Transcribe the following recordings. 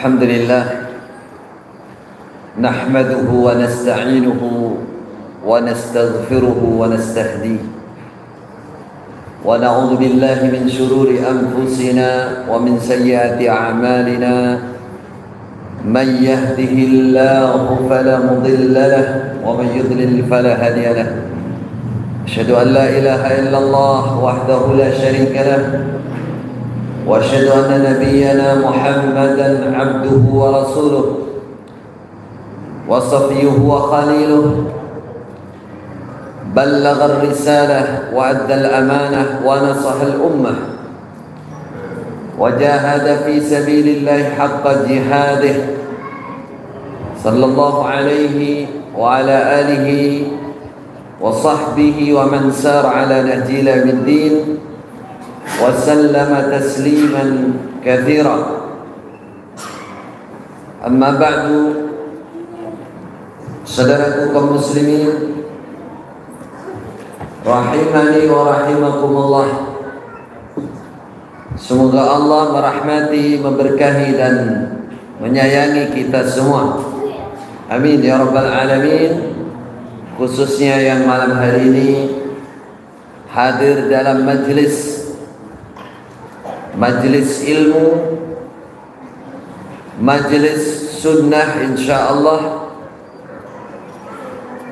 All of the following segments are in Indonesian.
الحمد لله نحمده ونستعينه ونستغفره ونستهديه ونعوذ بالله من شرور أنفسنا ومن سيئات أعمالنا من يهده الله فلا مضل له ومن يضلل فلا هادي له أشهد أن لا إله إلا الله وحده لا شريك له وأشهد أن نبينا محمدا عبده ورسوله وصفيه وخليله بلغ الرسالة وأدى الأمانة ونصح الأمة وجاهد في سبيل الله حق جهاده صلى الله عليه وعلى آله وصحبه ومن سار على نهج إلى يوم الدين وسلم تسليما كثيرا. أما بعد, saudaraku kaum muslimin rahimani wa rahimakumullah, semoga Allah merahmati, memberkahi dan menyayangi kita semua. Amin ya rabbal alamin. Khususnya yang malam hari ini hadir dalam majlis ilmu, majlis sunnah insyaallah,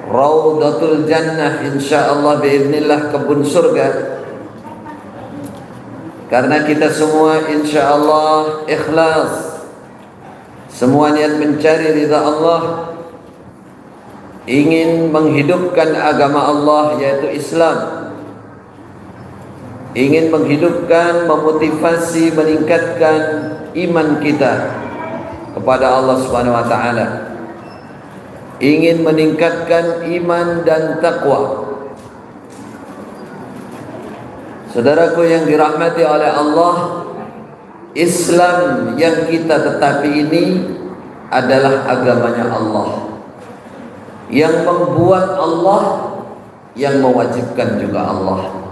Raudatul Jannah insyaallah biiznillah, kebun surga. Karena kita semua insyaallah ikhlas, semua niat mencari ridha Allah, ingin menghidupkan agama Allah yaitu Islam, ingin menghidupkan, memotivasi, meningkatkan iman kita kepada Allah Subhanahu wa taala, ingin meningkatkan iman dan takwa. Saudaraku yang dirahmati oleh Allah, Islam yang kita tetapi ini adalah agamanya Allah, yang membuat Allah, yang mewajibkan juga Allah.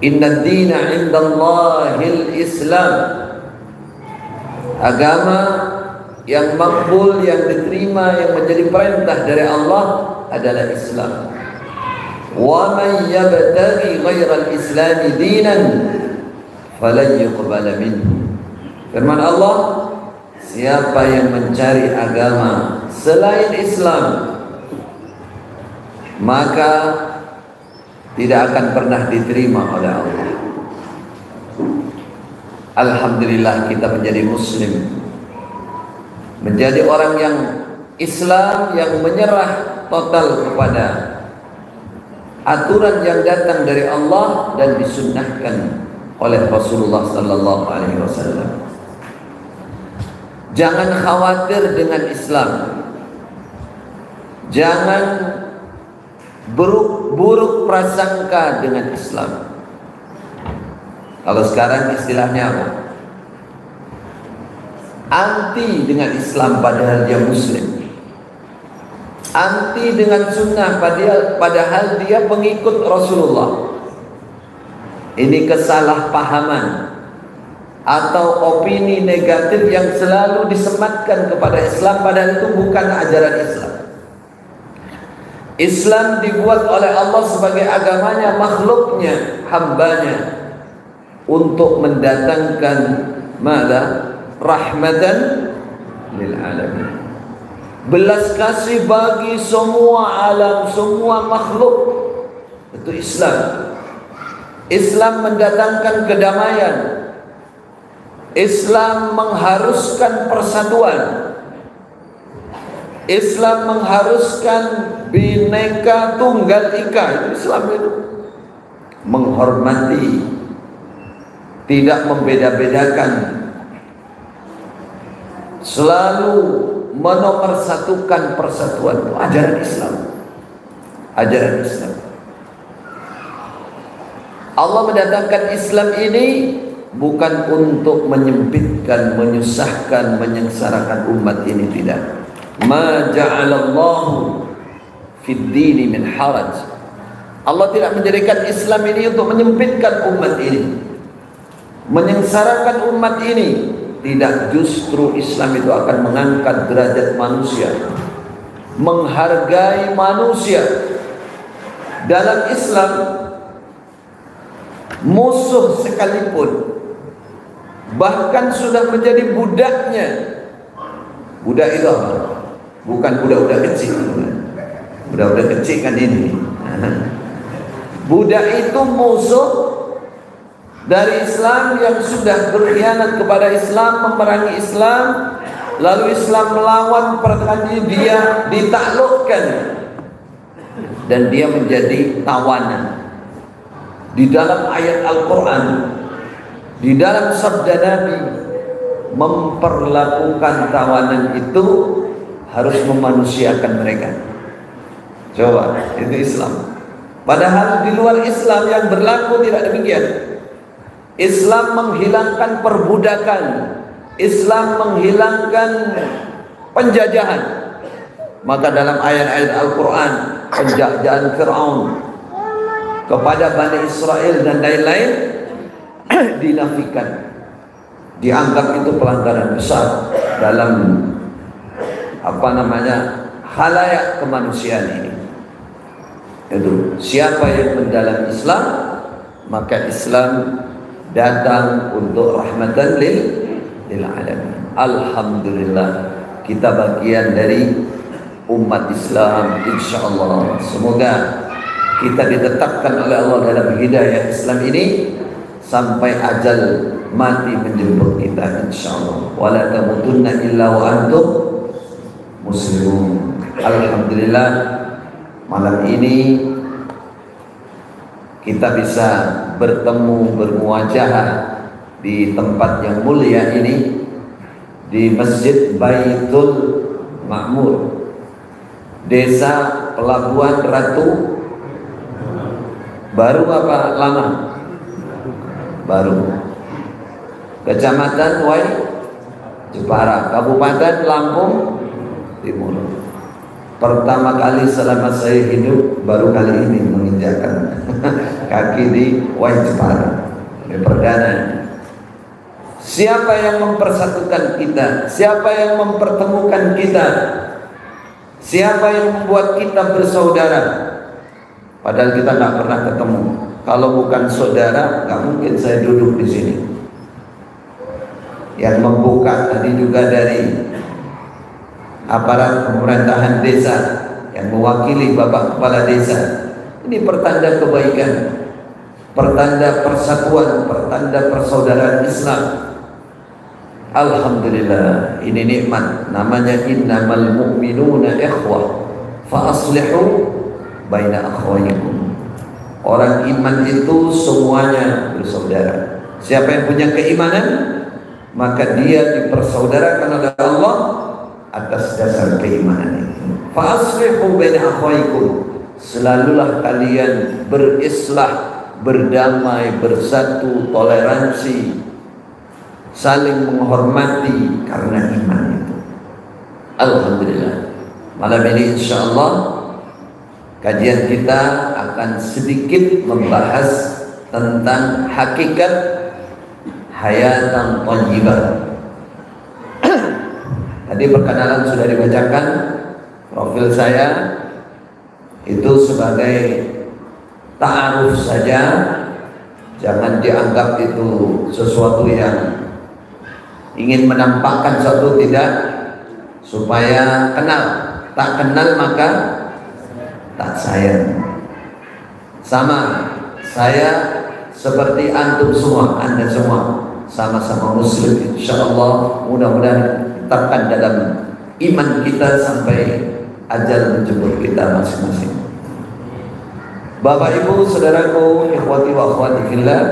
Inna dina indallahil Islam. Agama yang makbul, yang diterima, yang menjadi perintah dari Allah adalah Islam. Wa man yabtaghi ghairal Islam dinan falan yuqbala minhu. Firman Allah, siapa yang mencari agama selain Islam, maka tidak akan pernah diterima oleh Allah. Alhamdulillah kita menjadi muslim, menjadi orang yang Islam, yang menyerah total kepada aturan yang datang dari Allah dan disunnahkan oleh Rasulullah sallallahu alaihi wasallam. Jangan khawatir dengan Islam, jangan buruk prasangka dengan Islam. Kalau sekarang istilahnya apa? Anti dengan Islam padahal dia muslim, anti dengan sunnah padahal dia pengikut Rasulullah. Ini kesalahpahaman atau opini negatif yang selalu disematkan kepada Islam, padahal itu bukan ajaran Islam. Islam dibuat oleh Allah sebagai agamanya, makhluknya, hambanya, untuk mendatangkan rahmatan lil alamin, belas kasih bagi semua alam, semua makhluk. Itu Islam. Islam mendatangkan kedamaian. Islam mengharuskan persatuan. Islam mengharuskan Bhinneka Tunggal Ika. Itu Islam itu. Menghormati, tidak membeda-bedakan, selalu menomorsatukan persatuan. Itu ajaran Islam. Ajaran Islam. Allah mendatangkan Islam ini bukan untuk menyempitkan, menyusahkan, menyengsarakan umat ini, tidak. Ma ja'alallahu fid dini min haraj. Allah tidak menjadikan Islam ini untuk menyempitkan umat ini, menyengsarakan umat ini, Tidak, justru Islam itu akan mengangkat derajat manusia, menghargai manusia. Dalam Islam, musuh sekalipun, bahkan sudah menjadi budaknya. Budak itu apa? Bukan budak-budak kecil. Budak-budak kecil kan ini. Budak itu musuh dari Islam yang sudah berkhianat kepada Islam, memerangi Islam, lalu Islam melawan, pertanyaan dia ditaklukkan dan dia menjadi tawanan. Di dalam ayat Al-Quran, di dalam sabda Nabi, memperlakukan tawanan itu harus memanusiakan mereka. Coba, itu Islam. Padahal di luar Islam yang berlaku tidak demikian. Islam menghilangkan perbudakan, Islam menghilangkan penjajahan. Maka dalam ayat-ayat Al-Quran, penjajahan Fir'aun kepada Bani Israel dan lain-lain dinafikan, dianggap itu pelanggaran besar dalam khalayak kemanusiaan ini. Itu siapa yang mendalam Islam, maka Islam datang untuk rahmatan lil alamin. Alhamdulillah, kita bagian dari umat Islam, insyaallah. Semoga kita ditetapkan oleh Allah dalam hidayah Islam ini sampai ajal mati menjemput kita, insyaallah. Wala tamutunna illa wa antum muslimun. Alhamdulillah, malam ini kita bisa bertemu, bermuajahah di tempat yang mulia ini, di Masjid Baitul Ma'mur, Desa Pelabuhan Ratu. Baru apa lama? Baru. Kecamatan Wai Jepara, Kabupaten Lampung Timur. Pertama kali selama saya hidup, baru kali ini menginjakkan kaki di Wai Jepara. Ini perdana. Siapa yang mempersatukan kita? Siapa yang mempertemukan kita? Siapa yang membuat kita bersaudara? Padahal kita nggak pernah ketemu. Kalau bukan saudara, nggak mungkin saya duduk di sini. Yang membuka tadi juga dari aparat pemerintahan desa, yang mewakili Bapak Kepala Desa. Ini pertanda kebaikan, pertanda persatuan, pertanda persaudaraan Islam. Alhamdulillah, ini nikmat. Namanya innamal mu'minuna ikhwah fa aslihu baina akhwaykum. Orang iman itu semuanya bersaudara. Siapa yang punya keimanan, maka dia dipersaudarakan oleh Allah atas dasar keimanan itu. Fa aslihu baina akhwaykum. Selalulah kalian berislah, berdamai, bersatu, toleransi, saling menghormati karena iman itu. Alhamdulillah, malam ini insyaallah kajian kita akan sedikit membahas tentang hakikat hayatan thayyibah. Tadi perkenalan sudah dibacakan. Profil saya itu sebagai ta'aruf saja, jangan dianggap itu sesuatu yang ingin menampakkan suatu, tidak, supaya kenal. Tak kenal maka tak sayang. Sama, saya seperti antum semua, anda semua sama-sama muslim, insyaallah. Mudah-mudahan tetapkan dalam iman kita sampai ajal menjemput kita masing-masing. Bapak Ibu saudaraku, ikhwati wa akhwati fillah,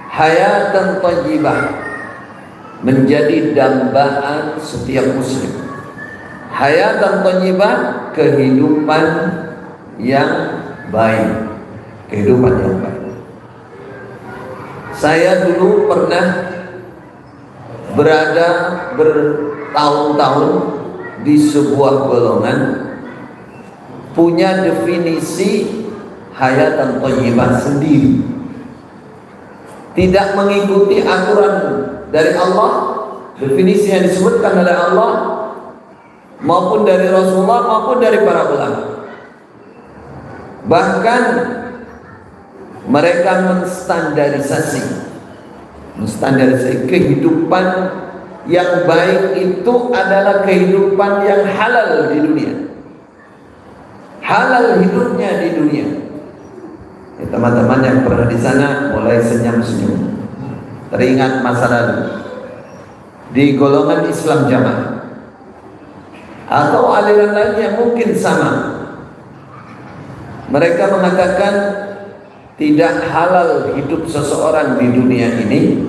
hayatan thayyibah menjadi dambaan setiap muslim. Hayatan thayyibah, kehidupan yang baik, kehidupan yang baik. Saya dulu pernah berada bertahun-tahun di sebuah golongan punya definisi hayatan thayyibah sendiri, tidak mengikuti aturan dari Allah, definisi yang disebutkan oleh Allah maupun dari Rasulullah maupun dari para ulama. Bahkan mereka menstandarisasi kehidupan yang baik itu adalah kehidupan yang halal di dunia, halal hidupnya di dunia. Ya, teman-teman yang pernah di sana mulai senyum-senyum, teringat masa lalu di golongan Islam Jamaah atau aliran lain yang mungkin sama. Mereka mengatakan tidak halal hidup seseorang di dunia ini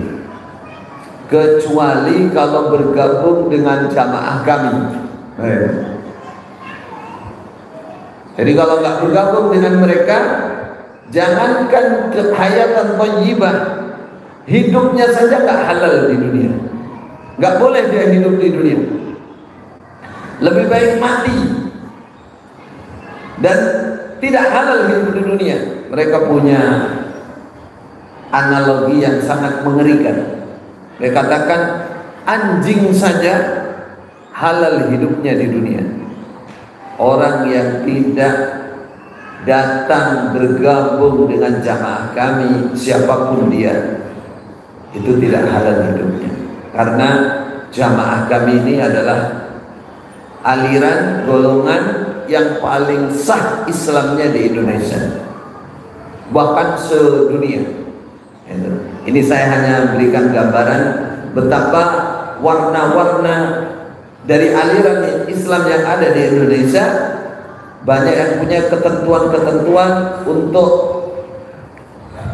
kecuali kalau bergabung dengan jamaah kami. Jadi kalau nggak bergabung dengan mereka, jangankan hayatan thayyibah, hidupnya saja nggak halal di dunia. Nggak boleh dia hidup di dunia. Lebih baik mati. Dan tidak halal hidup di dunia. Mereka punya analogi yang sangat mengerikan. Mereka katakan anjing saja halal hidupnya di dunia. Orang yang tidak datang bergabung dengan jamaah kami, siapapun dia, itu tidak halal hidupnya. Karena jamaah kami ini adalah aliran golongan yang paling sah Islamnya di Indonesia, bahkan sedunia. Ini saya hanya berikan gambaran betapa warna-warna dari aliran Islam yang ada di Indonesia. Banyak yang punya ketentuan-ketentuan untuk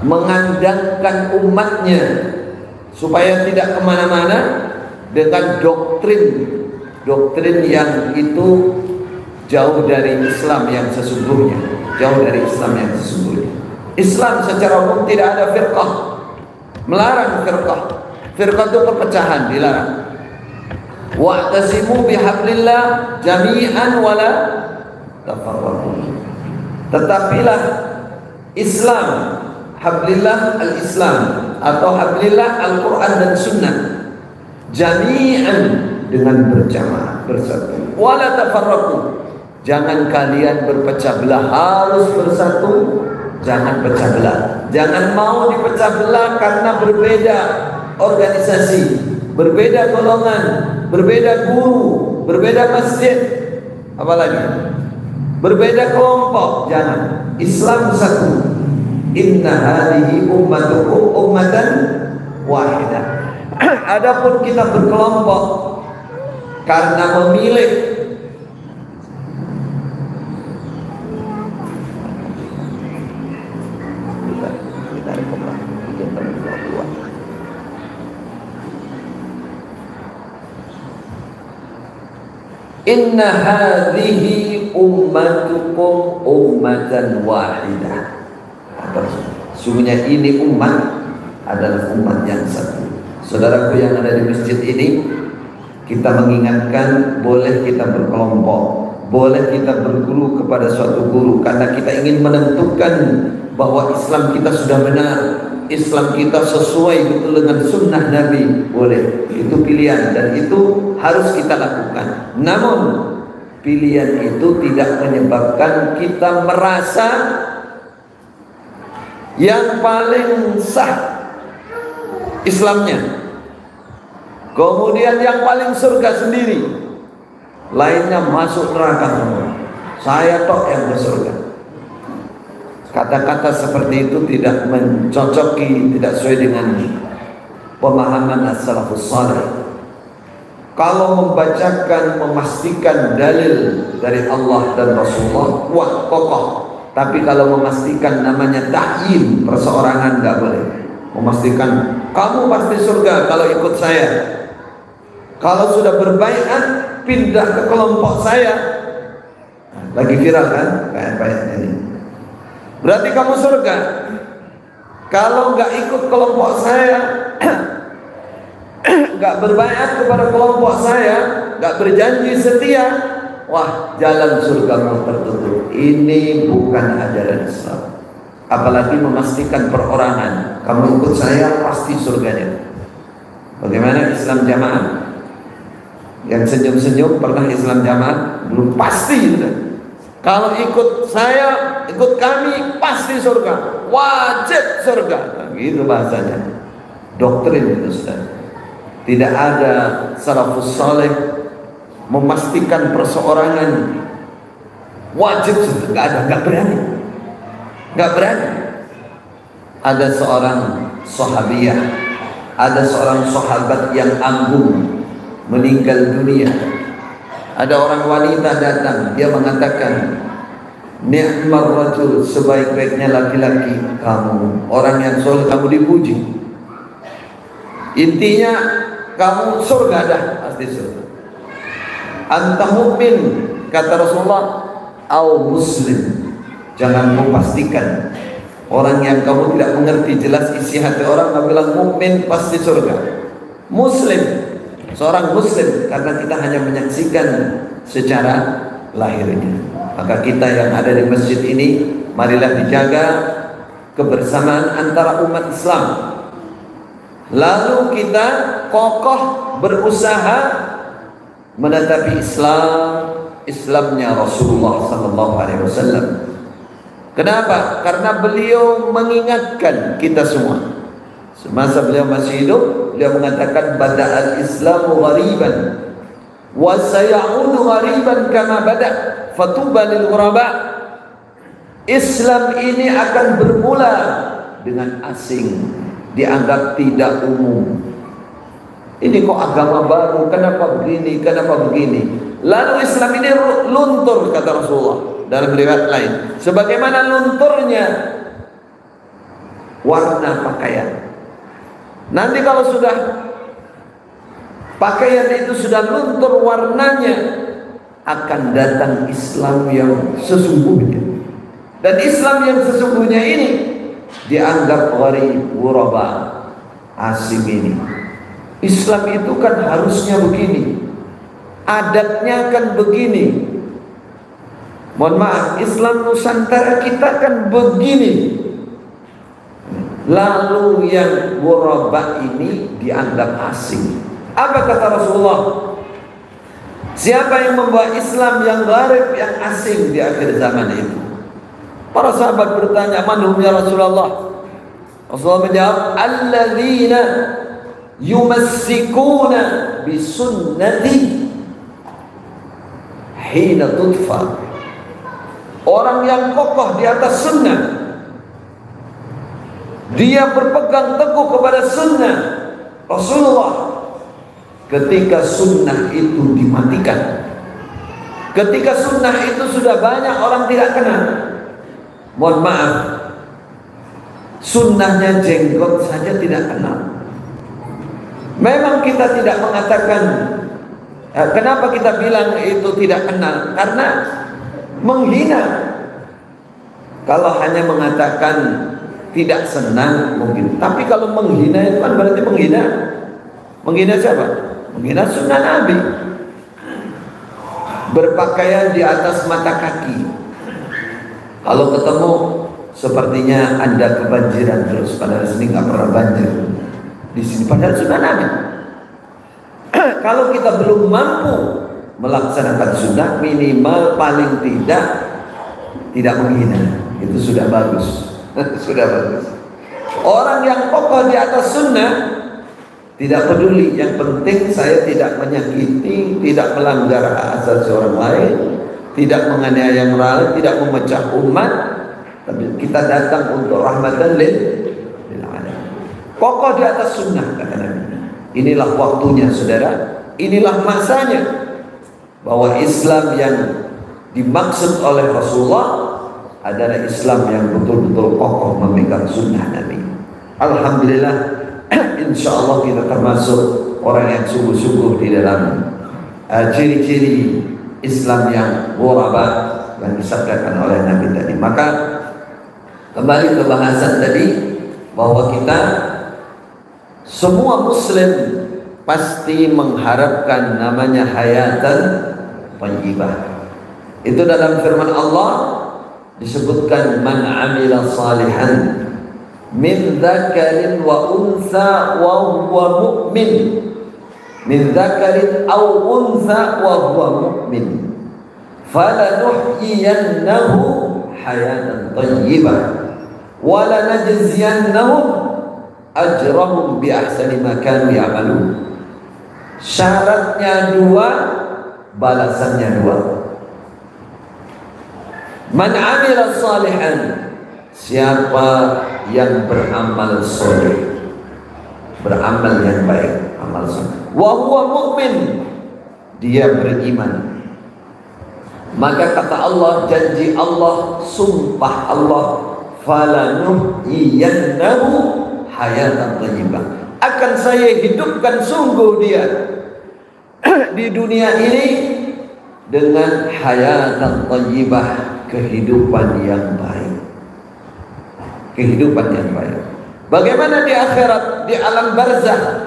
mengandangkan umatnya supaya tidak kemana-mana dengan doktrin yang itu jauh dari Islam yang sesungguhnya, jauh dari Islam yang sesungguhnya. Islam secara umum tidak ada firqah, melarang firqah. Firqah itu perpecahan, dilarang. Wa'tasimu bihablillah jami'an wala tafarraqu. Tetapilah Islam, hablillah al-Islam atau hablillah Al-Quran dan Sunnah, jami'an, dengan berjamaah, bersatu. Wala tafarraqu, jangan kalian berpecah belah, harus bersatu. Jangan pecah belah. Jangan mau dipecah belah karena berbeda organisasi, berbeda golongan, berbeda guru, berbeda masjid, apalagi berbeda kelompok. Jangan. Islam satu. Inna hadhihi ummatukum ummatan wahidah. Adapun kita berkelompok karena memilih inna hadhihi ummatukum ummatan wahidah. Sungguhnya ini umat adalah umat yang satu. Saudaraku yang ada di masjid ini, kita mengingatkan boleh kita berkelompok, boleh kita berguru kepada suatu guru karena kita ingin menentukan bahwa Islam kita sudah benar, Islam kita sesuai betul dengan sunnah Nabi. Boleh, itu pilihan dan itu harus kita lakukan. Namun pilihan itu tidak menyebabkan kita merasa yang paling sah Islamnya, kemudian yang paling surga sendiri, lainnya masuk neraka semua. Saya tok yang bersurga. Kata-kata seperti itu tidak mencocoki, tidak sesuai dengan pemahaman as-salafus salih. Kalau membacakan, memastikan dalil dari Allah dan Rasulullah, wah kokoh. Tapi kalau memastikan namanya ta'yin, perseorangan, nggak boleh. Memastikan kamu pasti surga kalau ikut saya. Kalau sudah berbaiat, pindah ke kelompok saya. Lagi viral kan kayak baiatnya ini. Berarti kamu surga. Kalau nggak ikut kelompok saya, nggak berbaiat kepada kelompok saya, nggak berjanji setia, wah jalan surgamu tertutup. Ini bukan ajaran Islam. Apalagi memastikan perorangan, kamu ikut saya pasti surganya. Bagaimana Islam jamaah? Yang senyum-senyum pernah Islam jamaah? Belum pasti. Kalau ikut saya, ikut kami, pasti surga, wajib surga. Nah, gitu bahasanya. Doktrin itu Ustaz. Tidak ada salafus saleh memastikan perseorangan wajib surga. Nggak ada, nggak berani. Nggak berani. Ada seorang sahabiyah, ada seorang sahabat yang anggun meninggal dunia. Ada orang wanita datang, dia mengatakan, ni'mar rajul, sebaik-baiknya laki-laki kamu, orang yang soleh, kamu dipuji. Intinya kamu surga dah, pasti surga. Anta mu'min, kata Rasulullah, au muslim. Jangan kau pastikan orang yang kamu tidak mengerti jelas isi hati orang, kamu bilang mukmin pasti surga. Muslim, seorang muslim, karena kita hanya menyaksikan secara lahirnya. Maka kita yang ada di masjid ini, marilah dijaga kebersamaan antara umat Islam. Lalu kita kokoh berusaha menetapi Islamnya Rasulullah sallallahu alaihi wasallam. Kenapa? Karena beliau mengingatkan kita semua. Semasa beliau masih hidup, beliau mengatakan bada'al Islamu ghariban wa sayaudu ghariban kama bada' fatuba lil ghuraba. Islam ini akan bermula dengan asing, dianggap tidak umum. Ini kok agama baru, kenapa begini, kenapa begini. Lalu Islam ini luntur, kata Rasulullah dalam riwayat lain, sebagaimana lunturnya warna pakaian. Nanti kalau sudah pakaian itu sudah luntur warnanya, akan datang Islam yang sesungguhnya. Dan Islam yang sesungguhnya ini dianggap gharib, ghuraba, asing ini. Islam itu kan harusnya begini, adatnya kan begini. Mohon maaf, Islam Nusantara kita kan begini. Lalu yang ghuraba ini dianggap asing. Apa kata Rasulullah? Siapa yang membawa Islam yang gharib, yang asing di akhir zaman itu? Para sahabat bertanya, manhum ya Rasulullah? Rasulullah menjawab, alladzina yumassikuna bisunnati hina tudfa. Orang yang kokoh di atas sunnah, dia berpegang teguh kepada sunnah Rasulullah ketika sunnah itu dimatikan. Ketika sunnah itu sudah banyak orang tidak kenal. Mohon maaf, sunnahnya jenggot saja tidak kenal. Memang kita tidak mengatakan, kenapa kita bilang itu tidak kenal? Karena menghina. Kalau hanya mengatakan tidak senang mungkin, tapi kalau menghina itu kan berarti menghina. Menghina siapa? Menghina sunnah Nabi. Berpakaian di atas mata kaki. Kalau ketemu sepertinya Anda kebanjiran terus, padahal sini nggak pernah banjir. Di sini padahal sunnah Nabi. Kalau kita belum mampu melaksanakan sunnah, minimal paling tidak menghina, itu sudah bagus. Sudah bagus. Orang yang kokoh di atas sunnah tidak peduli, yang penting saya tidak menyakiti, tidak melanggar hak asasi orang lain, tidak menganiaya yang lain, tidak memecah umat, tapi kita datang untuk rahmatan lil alamin. Kokoh di atas sunnah, kata Nabi. Inilah waktunya, saudara. Inilah masanya, bahwa Islam yang dimaksud oleh Rasulullah adalah Islam yang betul-betul kokoh memegang sunnah Nabi. Alhamdulillah, insya Allah kita termasuk orang yang sungguh-sungguh di dalam ciri-ciri Islam yang ghuraba yang disabdakan oleh Nabi tadi. Maka kembali ke bahasan tadi, bahwa kita semua Muslim pasti mengharapkan namanya hayatan thayyibah. Itu dalam firman Allah disebutkan, man amila salihan min dzakarin wa untha wa huwa mu'min. min dzakarin aw untha wa huwa mu'min falanuhyiyannahu hayatan thayyibah wa lanajziyannahum ajrahum bi ahsani ma kanu ya'malun. Syaratnya dua, balasannya dua. Man 'amila salihan, siapa yang beramal soleh, beramal yang baik, amal soleh, wa huwa mu'min, dia beriman, maka kata Allah, janji Allah, sumpah Allah, falanuhyiyannahu hayatan thayyibah, akan saya hidupkan sungguh dia di dunia ini dengan hayatan thayyibah, kehidupan yang baik, kehidupan yang baik. Bagaimana di akhirat, di alam barzakh,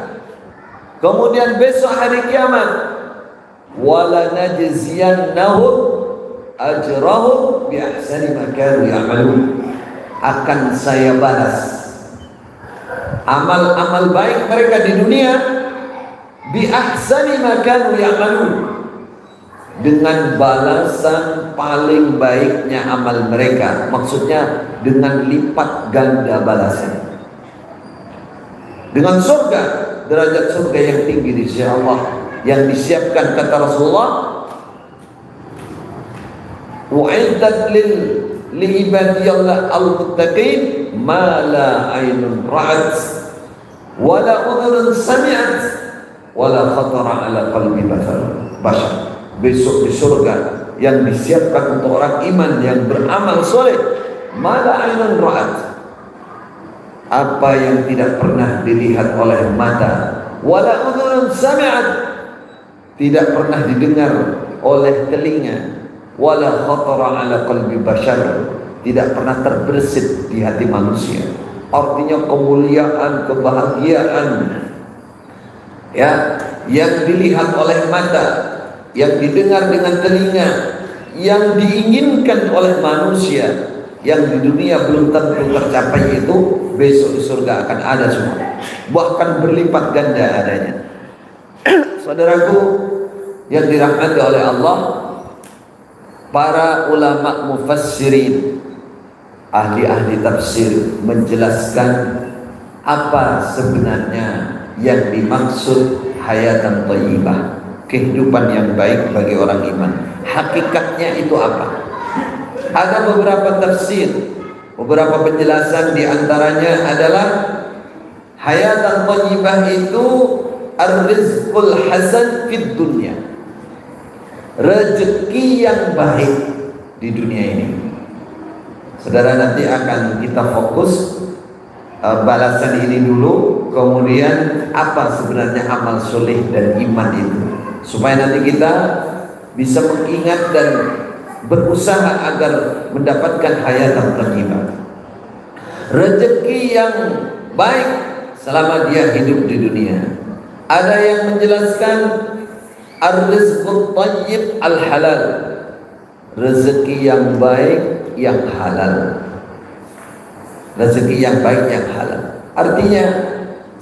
kemudian besok hari kiamat, wala najziyannahum ajrahum bi ahsani ma kanu ya'malun, akan saya balas amal-amal baik mereka di dunia bi ahsani ma kanu ya'malun, dengan balasan paling baiknya amal mereka, maksudnya dengan lipat ganda balasan, dengan surga, derajat surga yang tinggi di sisi Allah yang disiapkan, kata Rasulullah, wa'iddat li ibadiyallah al-muttaqin ma la aynun ra'at wa la udhunun sami'at wa la khatara ala qalbi bashar. Besok di surga yang disiapkan untuk orang iman yang beramal soleh, ma la aynun ra'at, apa yang tidak pernah dilihat oleh mata, wala udhunun sami'at, tidak pernah didengar oleh telinga, wala khatara ala qalbi bashar, tidak pernah terbersit di hati manusia. Artinya kemuliaan, kebahagiaan ya, yang dilihat oleh mata, yang didengar dengan telinga, yang diinginkan oleh manusia, yang di dunia belum tentu tercapai, itu besok di surga akan ada semua, bahkan berlipat ganda adanya. Saudaraku yang dirahmati oleh Allah, para ulama mufassirin, ahli-ahli tafsir menjelaskan apa sebenarnya yang dimaksud hayatan thayyibah, kehidupan yang baik bagi orang iman. Hakikatnya itu apa? Ada beberapa tafsir, beberapa penjelasan, di antaranya adalah hayatan thayyibah itu ar-rizqul hasan fid dunya, rezeki yang baik di dunia ini. Saudara, nanti akan kita fokus balasan ini dulu, kemudian apa sebenarnya amal soleh dan iman itu, supaya nanti kita bisa mengingat dan berusaha agar mendapatkan hayatan thayyibah, rezeki yang baik selama dia hidup di dunia. Ada yang menjelaskan ar-rizqut thayyib al-halal, rezeki yang baik yang halal, rezeki yang baik yang halal. Artinya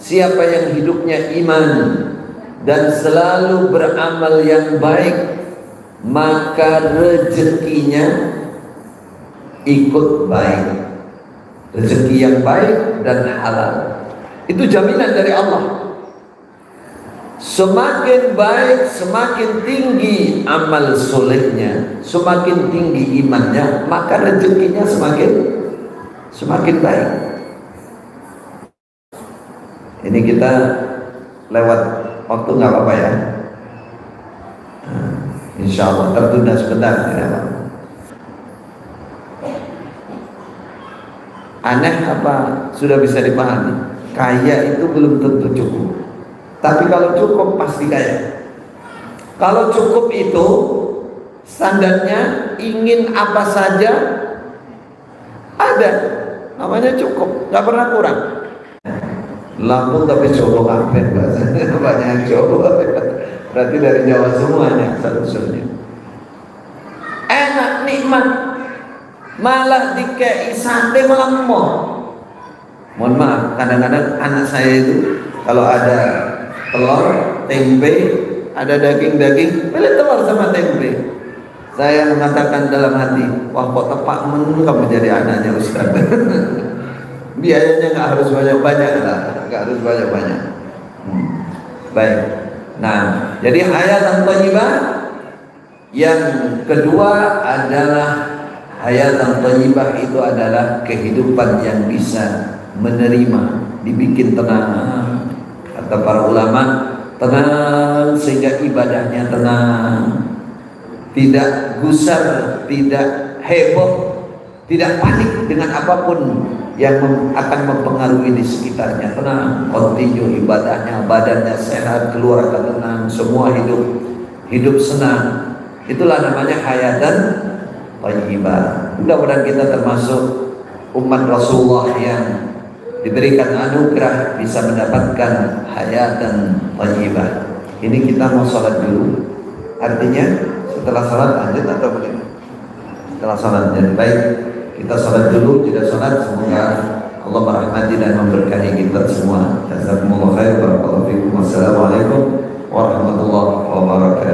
siapa yang hidupnya iman dan selalu beramal yang baik, maka rezekinya ikut baik, rezeki yang baik dan halal. Itu jaminan dari Allah. Semakin baik, semakin tinggi amal solehnya, semakin tinggi imannya, maka rezekinya semakin baik. Ini kita lewat waktu, nggak apa-apa ya. Insya Allah tertunda sebentar. Aneh apa sudah bisa dipahami? Kaya itu belum tentu cukup. Tapi kalau cukup pasti kaya. Kalau cukup itu standarnya ingin apa saja ada, namanya cukup, nggak pernah kurang. Lampung tapi coba ngapain bahasanya, banyak coba. Berarti dari Jawa semuanya satu-satunya. Enak, nikmat, malah dikei sate malah mau. Mohon maaf, kadang-kadang anak saya itu kalau ada telur tempe, ada daging-daging, pilih telur sama tempe. Saya mengatakan dalam hati, wah kok tepak kamu jadi anaknya Ustaz. Biayanya nggak harus banyak-banyak lah, nggak harus banyak-banyak. Baik. Nah, jadi hayatan thayyibah yang kedua adalah hayatan thayyibah itu adalah kehidupan yang bisa menerima, dibikin tenang. Kata para ulama, tenang sehingga ibadahnya tenang, tidak gusar, tidak heboh, tidak panik dengan apapun yang akan mempengaruhi di sekitarnya. Tenang, continue ibadahnya, badannya sehat, keluarga tenang, semua hidup senang. Itulah namanya hayatan thayyibah. Mudah-mudahan kita termasuk umat Rasulullah yang diberikan anugerah bisa mendapatkan hayatan thayyibah. Ini kita mau sholat dulu. Artinya setelah sholat lanjut atau bagaimana? Setelah sholat lanjut. Baik, kita sholat dulu. Tidak sholat, semoga Allah merahmati dan memberkahi kita semua. Jazakumullah khair. Barakallahu fikum. Wassalamualaikum warahmatullahi wabarakatuh.